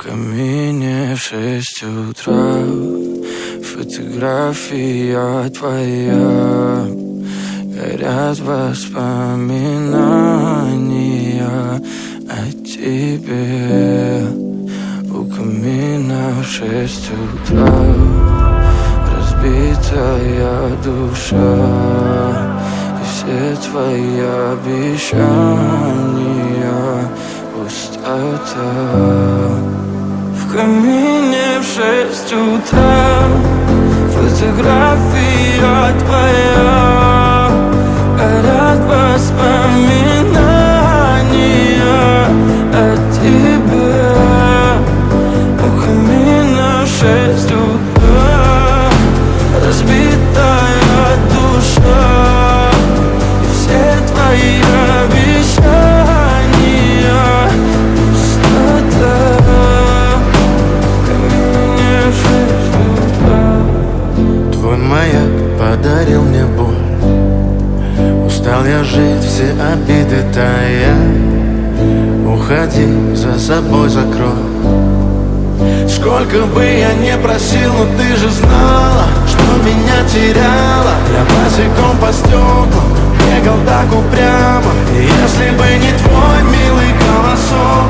камине в 6 утра фотография твоя. Горят воспоминания о тебе. У камина в 6 утра разбитая душа, и все твои обещания пустота. В камине в 6 утра фотография твоя. Горят воспоминания о тебе. У камина в 6 утра разбитая душа, и все твои обещания пустота. В камине в 6 утра. Твой маяк подарил мне боль. Устал я жить, все обиды тая. Уходи, за собой закрой. Сколько бы я не просил, но ты же знала, что меня теряла. Я босиком по стеклам бегал так упрямо. И если бы не твой милый голосок,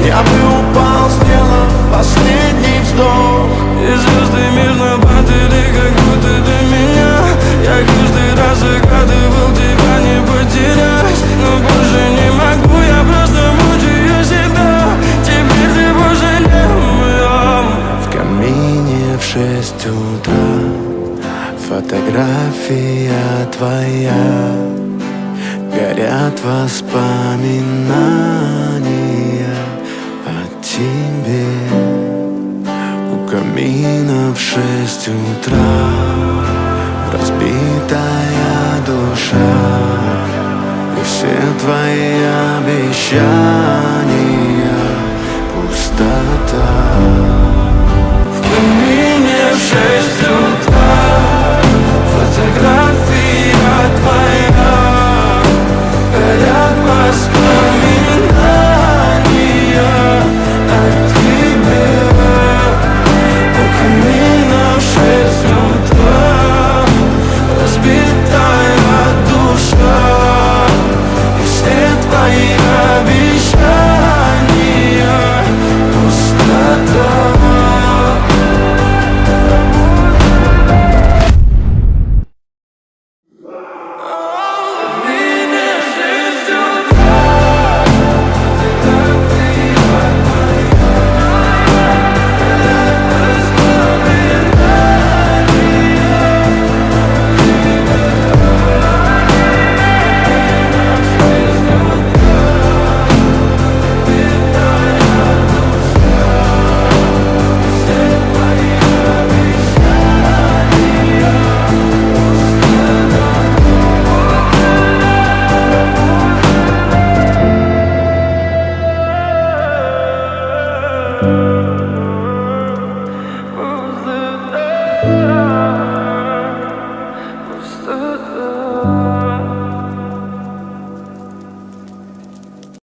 я бы упал, сделав последний вздох. И звезды мирно падали, как будто до меня. Я каждый раз загадывал тебя не потерять, но больше не могу, я просто мучаю себя. Теперь ты пожалел меня. В камине в 6 утра фотография твоя. Горят воспоминания о тебе. У камина в 6 утра разбитая душа, и все твои обещания